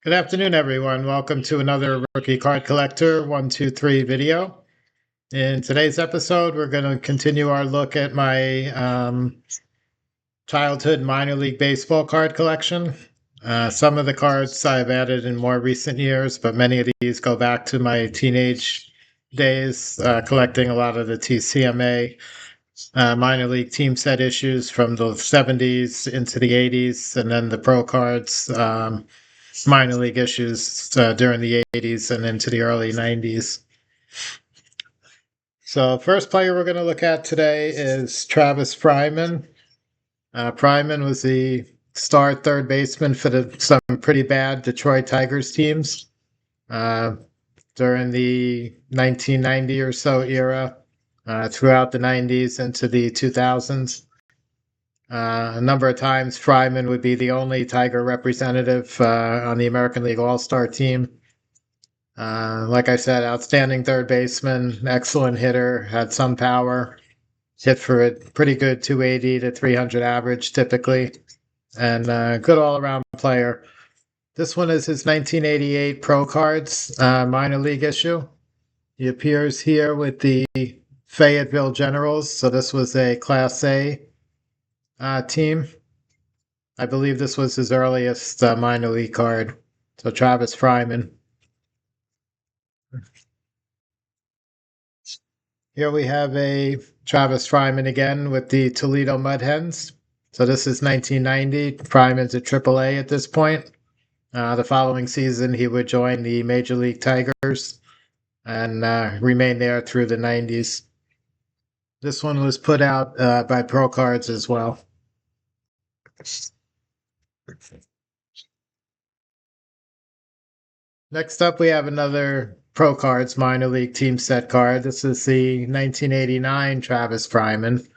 Good afternoon, everyone. Welcome to another Rookie Card Collector 123 video. In today's episode, we're going to continue our look at my childhood minor league baseball card collection. Some of the cards I've added in more recent years, but many of these go back to my teenage days, collecting a lot of the TCMA minor league team set issues from the 70s into the 80s, and then the ProCards minor league issues during the 80s and into the early 90s. So first player we're going to look at today is Travis Fryman. Fryman was the star third baseman for some pretty bad Detroit Tigers teams during the 1990 or so era, throughout the 90s into the 2000s. A number of times, Fryman would be the only Tiger representative on the American League All-Star team. Like I said, outstanding third baseman, excellent hitter, had some power, hit for a pretty good 280 to 300 average typically, and good all-around player. This one is his 1988 ProCards minor league issue. He appears here with the Fayetteville Generals, so this was a Class A team. I believe this was his earliest minor league card. So Travis Fryman. Here we have a Travis Fryman again with the Toledo Mud Hens. So this is 1990. Fryman's at AAA at this point. The following season, he would join the Major League Tigers and remain there through the 90s. This one was put out by ProCards as well. Next up, we have another ProCards minor league team set card. This is the 1989 Travis Fryman.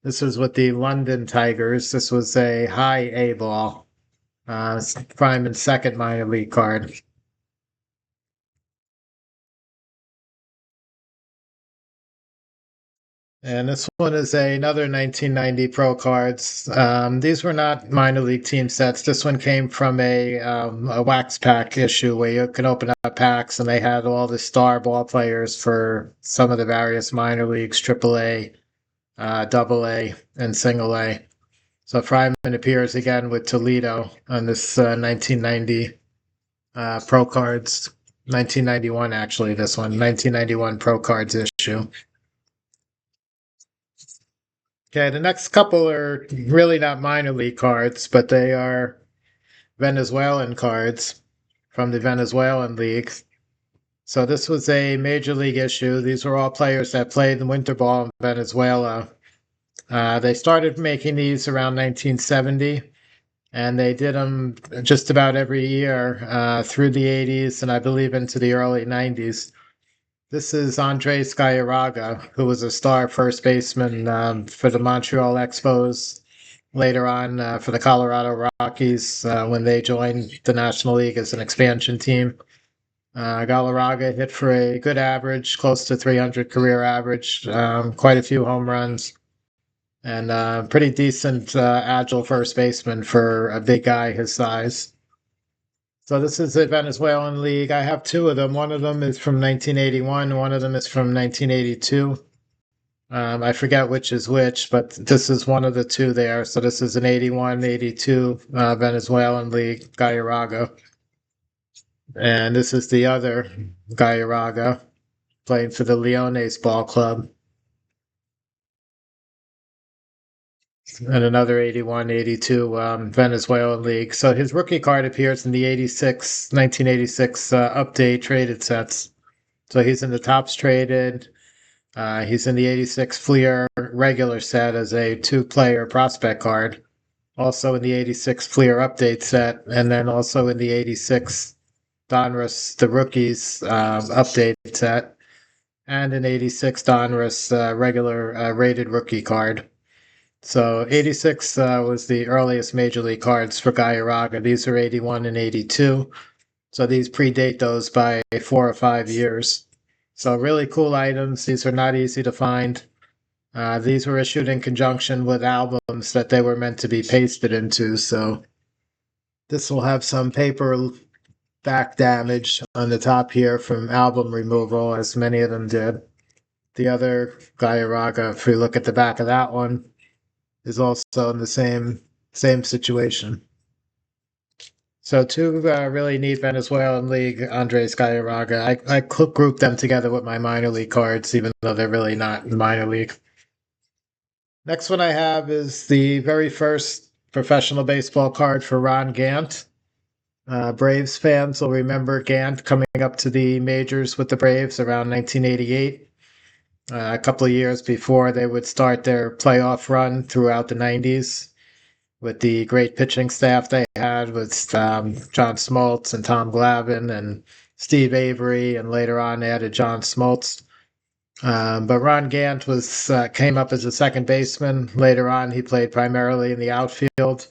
This was with the London Tigers. This was a high A ball. Fryman's second minor league card. And this one is another 1990 ProCards. These were not minor league team sets. This one came from a wax pack issue where you can open up packs, and they had all the star ball players for some of the various minor leagues, AAA, AA, and Single A. So Fryman appears again with Toledo on this 1990 ProCards. 1991, actually, this one. 1991 ProCards issue. Okay, the next couple are really not minor league cards, but they are Venezuelan cards from the Venezuelan League. So this was a major league issue. These were all players that played the winter ball in Venezuela. They started making these around 1970, and they did them just about every year through the 80s and I believe into the early 90s. This is Andres Galarraga, who was a star first baseman for the Montreal Expos, later on for the Colorado Rockies when they joined the National League as an expansion team. Galarraga hit for a good average, close to 300 career average, quite a few home runs, and pretty decent agile first baseman for a big guy his size. So this is the Venezuelan League. I have two of them. One of them is from 1981. One of them is from 1982. I forget which is which, but this is one of the two there. So this is an 81, 82 Venezuelan League, Galarraga. And this is the other Galarraga, playing for the Leones Ball Club. And another 81, 82 Venezuelan League. So his rookie card appears in the 1986 update traded sets. So he's in the tops traded. He's in the 86 Fleer regular set as a two-player prospect card. Also in the 86 Fleer update set. And then also in the 86 Donruss, the rookies update set. And an 86 Donruss regular rated rookie card. So 86 was the earliest major league cards for Galarraga. These are 81 and 82. So these predate those by 4 or 5 years. So really cool items. These are not easy to find. These were issued in conjunction with albums that they were meant to be pasted into. So This will have some paper back damage on the top here from album removal, as many of them did. The other Gallaeraga, if we look at the back of that one, is also in the same situation. So two really neat Venezuelan league Andres Gallaeraga. I group them together with my minor league cards, even though they're really not in minor league. Next one I have is the very first professional baseball card for Ron Gant. Braves fans will remember Gant coming up to the majors with the Braves around 1988. A couple of years before they would start their playoff run throughout the 90s with the great pitching staff they had with John Smoltz and Tom Glavine and Steve Avery, and later on they added John Smoltz. But Ron Gant came up as a second baseman. Later on, he played primarily in the outfield,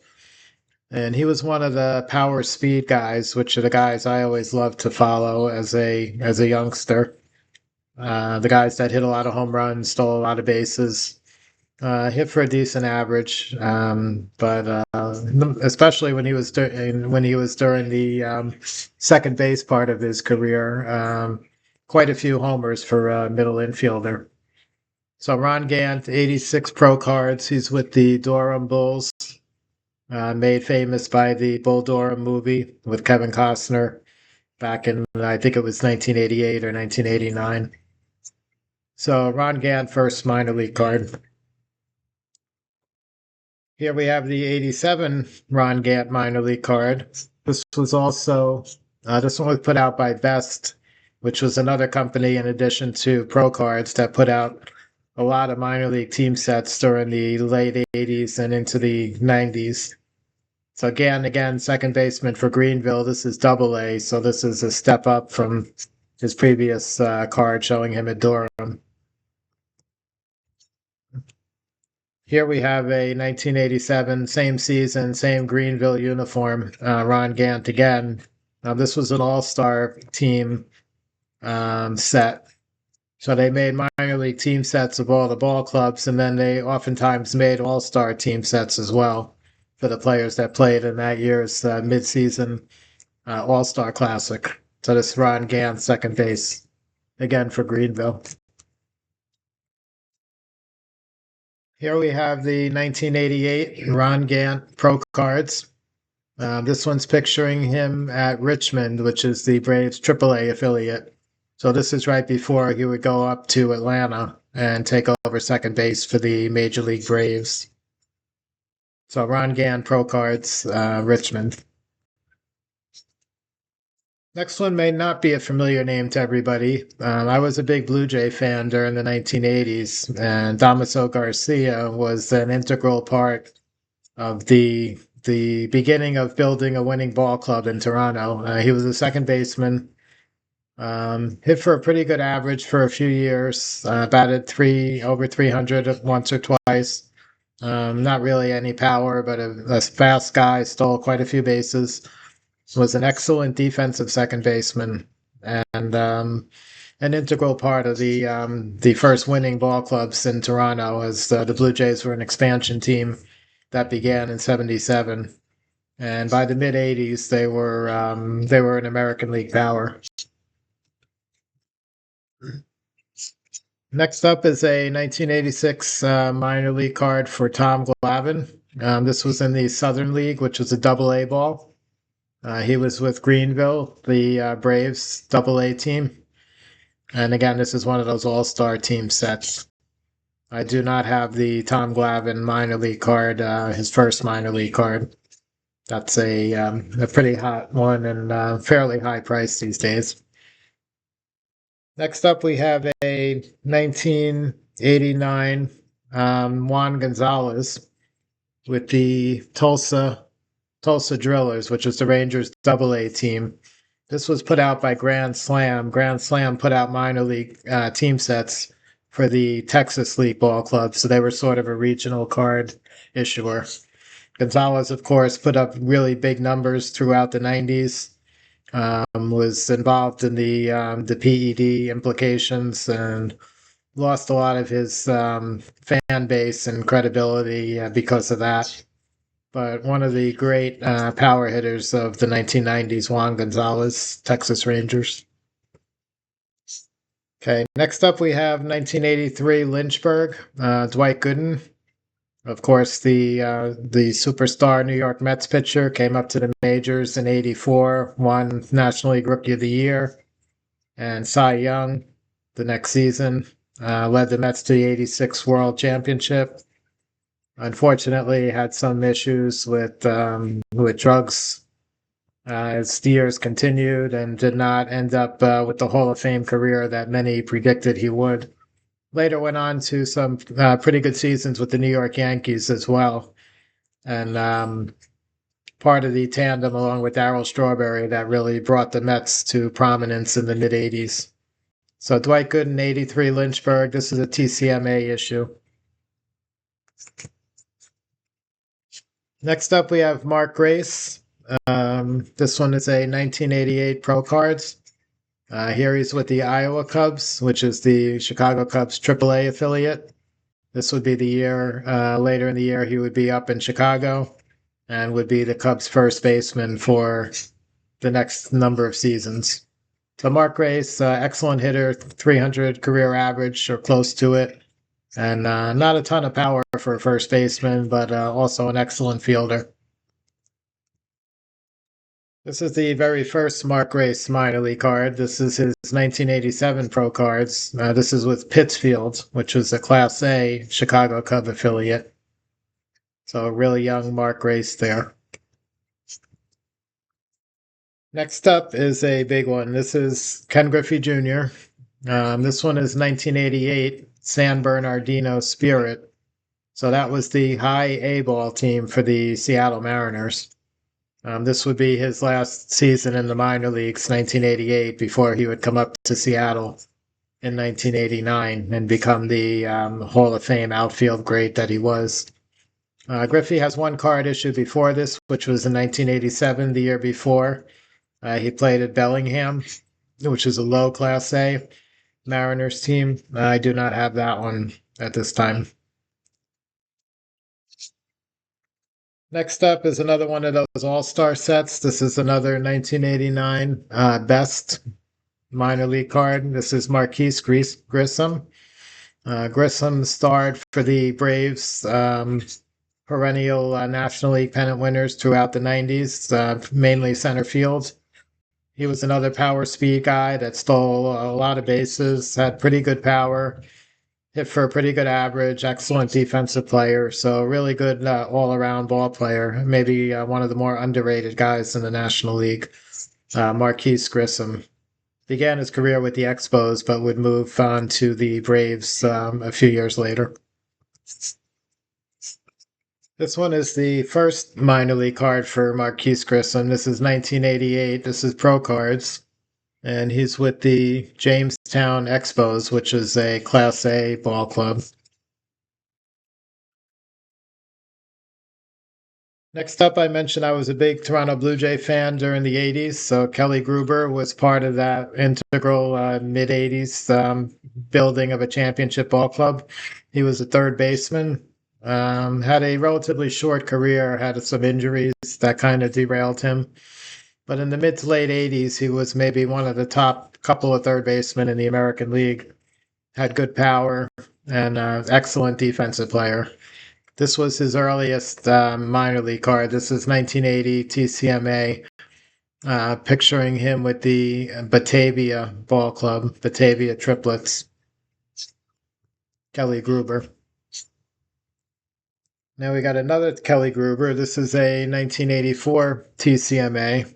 and he was one of the power speed guys, which are the guys I always loved to follow as a youngster. The guys that hit a lot of home runs, stole a lot of bases, hit for a decent average, but especially when he was during the second base part of his career, quite a few homers for a middle infielder. So Ron Gant, 86 pro cards. He's with the Durham Bulls, made famous by the Bull Durham movie with Kevin Costner back in, I think it was 1988 or 1989. So Ron Gant, first minor league card. Here we have the 87 Ron Gant minor league card. This was also, this one was put out by Best, which was another company in addition to ProCards that put out a lot of minor league team sets during the late 80s and into the 90s. So again, second baseman for Greenville. This is Double A, so this is a step up from his previous card showing him at Durham. Here we have a 1987, same season, same Greenville uniform, Ron Gant again. This was an all-star team set. So they made minor league team sets of all the ball clubs, and then they oftentimes made all-star team sets as well for the players that played in that year's midseason all-star classic. So this Ron Gant, second base, again for Greenville. Here we have the 1988 Ron Gant Pro Cards. This one's picturing him at Richmond, which is the Braves AAA affiliate. So this is right before he would go up to Atlanta and take over second base for the Major League Braves. So Ron Gant Pro Cards, Richmond. Next one may not be a familiar name to everybody. I was a big Blue Jay fan during the 1980s, and Damaso Garcia was an integral part of the beginning of building a winning ball club in Toronto. He was a second baseman, hit for a pretty good average for a few years, batted over 300 once or twice. Not really any power, but a fast guy, stole quite a few bases. Was an excellent defensive second baseman and an integral part of the first winning ball clubs in Toronto, as the Blue Jays were an expansion team that began in '77, and by the mid '80s they were an American League power. Next up is a 1986 minor league card for Tom Glavine. This was in the Southern League, which was a Double A ball. He was with Greenville, the Braves Double-A team. And again, this is one of those all-star team sets. I do not have the Tom Glavine minor league card, his first minor league card. That's a pretty hot one and fairly high price these days. Next up, we have a 1989 Juan Gonzalez with the Tulsa Drillers, which is the Rangers Double-A team. This was put out by Grand Slam. Grand Slam put out minor league team sets for the Texas League ball club, so they were sort of a regional card issuer. Gonzalez, of course, put up really big numbers throughout the 90s, was involved in the PED implications, and lost a lot of his fan base and credibility because of that. but one of the great power hitters of the 1990s, Juan Gonzalez, Texas Rangers. Okay, next up we have 1983 Lynchburg, Dwight Gooden. Of course, the superstar New York Mets pitcher came up to the majors in '84, won National League Rookie of the Year and Cy Young the next season. Led the Mets to the '86 World Championship. Unfortunately, had some issues with drugs as the years continued and did not end up with the Hall of Fame career that many predicted he would. Later went on to some pretty good seasons with the New York Yankees as well. And part of the tandem along with Darryl Strawberry that really brought the Mets to prominence in the mid 80s. So Dwight Gooden, 83 Lynchburg. This is a TCMA issue. Next up, we have Mark Grace. This one is a 1988 ProCards. Here he's with the Iowa Cubs, which is the Chicago Cubs AAA affiliate. This would be the year, later in the year, he would be up in Chicago and would be the Cubs' first baseman for the next number of seasons. So Mark Grace, excellent hitter, 300 career average or close to it, and not a ton of power for a first baseman, but also an excellent fielder. This is the very first Mark Grace minor league card. This is his 1987 ProCards. This is with Pittsfield, which was a Class A Chicago Cub affiliate. So a really young Mark Grace there. Next up is a big one. This is Ken Griffey Jr. This one is 1988 San Bernardino Spirit. So that was the high A ball team for the Seattle Mariners. This would be his last season in the minor leagues, 1988, before he would come up to Seattle in 1989 and become the Hall of Fame outfield great that he was. Griffey has one card issued before this, which was in 1987, the year before. He played at Bellingham, which is a low Class A Mariners team. I do not have that one at this time. Next up is another one of those all-star sets. This is another 1989 best minor league card. This is Marquise Grissom. Grissom starred for the Braves, perennial National League pennant winners throughout the 90s, mainly center field. He was another power speed guy that stole a lot of bases, had pretty good power, hit for a pretty good average, excellent defensive player. So really good all-around ball player. Maybe one of the more underrated guys in the National League. Marquise Grissom began his career with the Expos, but would move on to the Braves a few years later. This one is the first minor league card for Marquise Grissom. This is 1988. This is ProCards. And he's with the Jamestown Expos, which is a Class A ball club. Next up, I mentioned I was a big Toronto Blue Jay fan during the 80s. So Kelly Gruber was part of that integral mid 80s building of a championship ball club. He was a third baseman. Had a relatively short career, had some injuries that kind of derailed him. But in the mid to late 80s, he was maybe one of the top couple of third basemen in the American League. Had good power and excellent defensive player. This was his earliest minor league card. This is 1980 TCMA, picturing him with the Batavia Ball Club, Batavia Triplets. Kelly Gruber. Now we got another Kelly Gruber. This is a 1984 TCMA.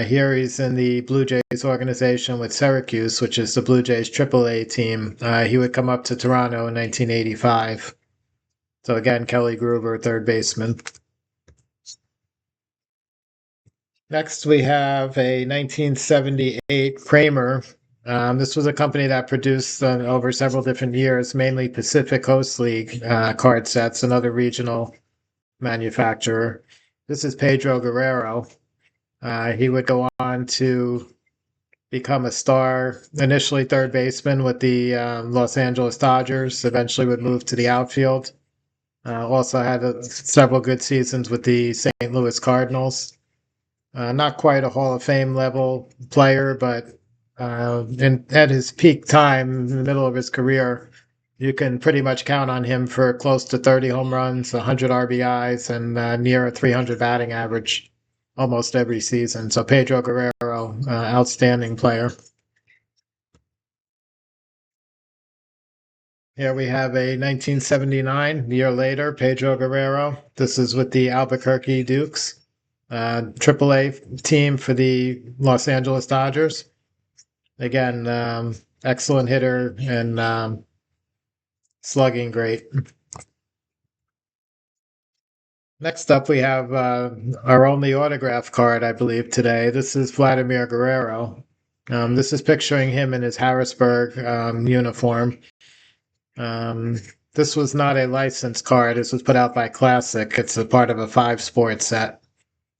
Here he's in the Blue Jays organization with Syracuse, which is the Blue Jays AAA team. He would come up to Toronto in 1985. So again, Kelly Gruber, third baseman. Next, we have a 1978 Kramer. This was a company that produced over several different years, mainly Pacific Coast League card sets, another regional manufacturer. This is Pedro Guerrero. He would go on to become a star, initially third baseman with the Los Angeles Dodgers, eventually would move to the outfield. Also had several good seasons with the St. Louis Cardinals. Not quite a Hall of Fame level player, but at his peak time, in the middle of his career, you can pretty much count on him for close to 30 home runs, 100 RBIs, and near a 300 batting average almost every season. So Pedro Guerrero, outstanding player. Here we have a 1979, year later, Pedro Guerrero. This is with the Albuquerque Dukes, AAA team for the Los Angeles Dodgers. Again, excellent hitter and slugging great. Next up, we have our only autograph card, I believe, today. This is Vladimir Guerrero. This is picturing him in his Harrisburg uniform. Um, this was not a licensed card. This was put out by Classic. It's a part of a 5 sport set.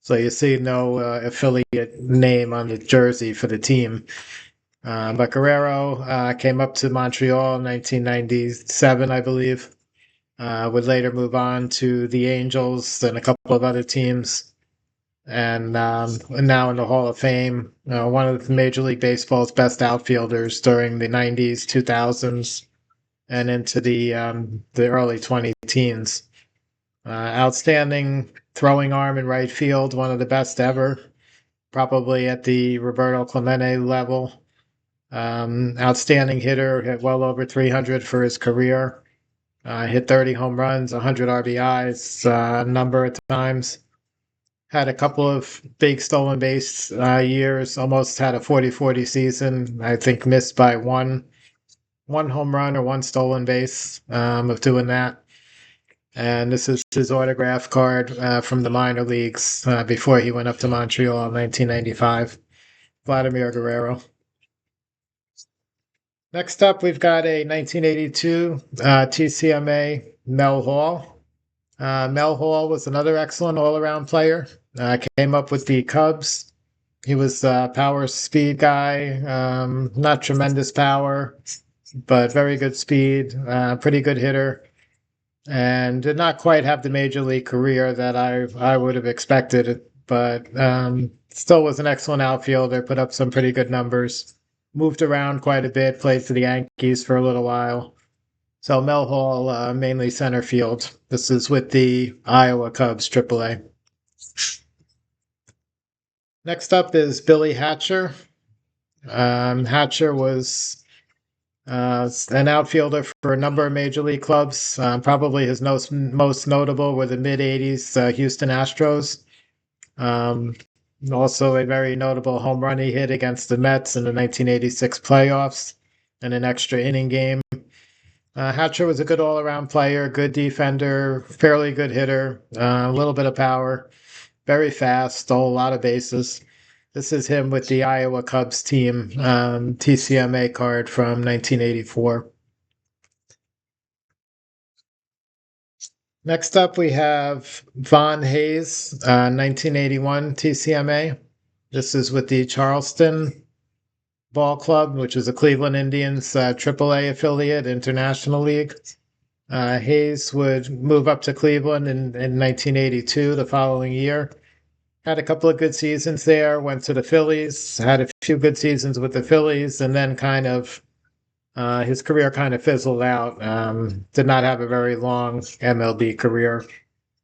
So you see no affiliate name on the jersey for the team. But Guerrero came up to Montreal in 1997, I believe. Would later move on to the Angels and a couple of other teams. And now in the Hall of Fame, one of Major League Baseball's best outfielders during the 90s, 2000s, and into the early 20 teens. Outstanding throwing arm in right field, one of the best ever, probably at the Roberto Clemente level. Outstanding hitter, hit well over 300 for his career. Hit 30 home runs, 100 RBIs, a number of times. Had a couple of big stolen base years, almost had a 40-40 season. I think missed by one home run or one stolen base of doing that. And this is his autograph card from the minor leagues before he went up to Montreal in 1995. Vladimir Guerrero. Next up, we've got a 1982 TCMA Mel Hall. Mel Hall was another excellent all-around player. Came up with the Cubs. He was a power speed guy, not tremendous power, but very good speed, pretty good hitter, and did not quite have the major league career that I would have expected, but still was an excellent outfielder, put up some pretty good numbers, moved around quite a bit, played for the Yankees for a little while. So Mel Hall, mainly center field. This is with the Iowa Cubs, AAA. Next up is Billy Hatcher. Hatcher was an outfielder for a number of major league clubs. Probably his most notable were the mid 80s Houston Astros. Also, a very notable home run he hit against the Mets in the 1986 playoffs in an extra inning game. Hatcher was a good all around player, good defender, fairly good hitter, a little bit of power, very fast, stole a lot of bases. This is him with the Iowa Cubs team TCMA card from 1984. Next up, we have Von Hayes, 1981 TCMA. This is with the Charleston Ball Club, which is a Cleveland Indians AAA affiliate, International League. Hayes would move up to Cleveland in 1982, the following year. Had a couple of good seasons there, went to the Phillies, had a few good seasons with the Phillies, and then his career kind of fizzled out. Did not have a very long MLB career,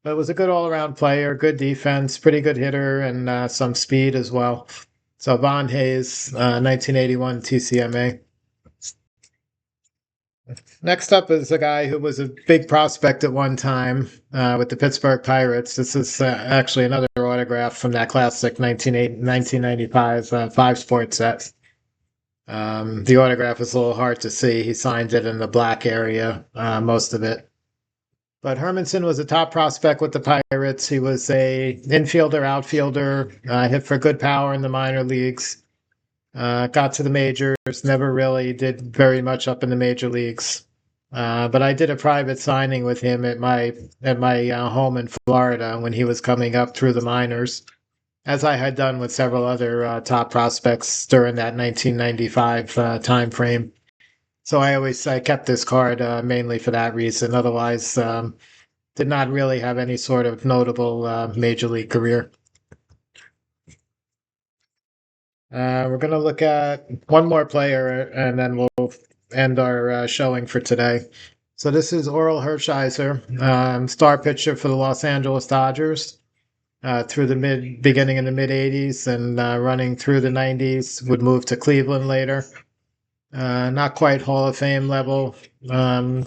but was a good all-around player, good defense, pretty good hitter, and some speed as well. So Von Hayes, 1981 TCMA. Next up is a guy who was a big prospect at one time with the Pittsburgh Pirates. This is actually another autograph from that classic 1995 5 sport set. The autograph is a little hard to see. He signed it in the black area, most of it. But Hermanson was a top prospect with the Pirates. He was a infielder, outfielder, hit for good power in the minor leagues. Got to the majors, never really did very much up in the major leagues. But I did a private signing with him at my home in Florida when he was coming up through the minors, as I had done with several other top prospects during that 1995 time frame. So I kept this card mainly for that reason. Otherwise, did not really have any sort of notable major league career. We're going to look at one more player and then we'll end our showing for today. So this is Oral Hershiser, star pitcher for the Los Angeles Dodgers through the beginning in the mid 80s and running through the 90s, would move to Cleveland later. Not quite Hall of Fame level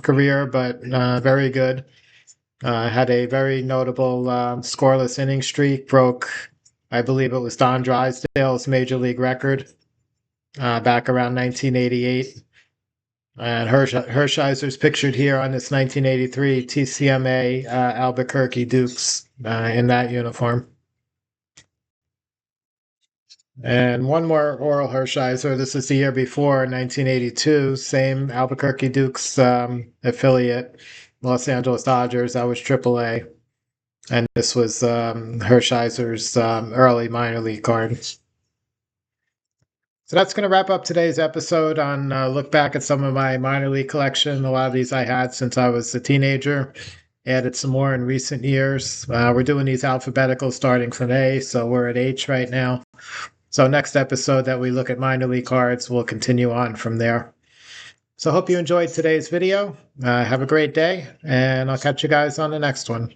career, but very good. Had a very notable scoreless inning streak, broke, I believe it was Don Drysdale's major league record back around 1988. And Hershiser's pictured here on this 1983 TCMA Albuquerque Dukes in that uniform. And one more Oral Hershiser. This is the year before, 1982. Same Albuquerque Dukes affiliate, Los Angeles Dodgers. That was AAA. And this was Hershiser's early minor league card. So that's going to wrap up today's episode on look back at some of my minor league collection. A lot of these I had since I was a teenager. Added some more in recent years. We're doing these alphabetical starting from A, so we're at H right now. So next episode that we look at minor league cards, we'll continue on from there. So hope you enjoyed today's video. Have a great day, and I'll catch you guys on the next one.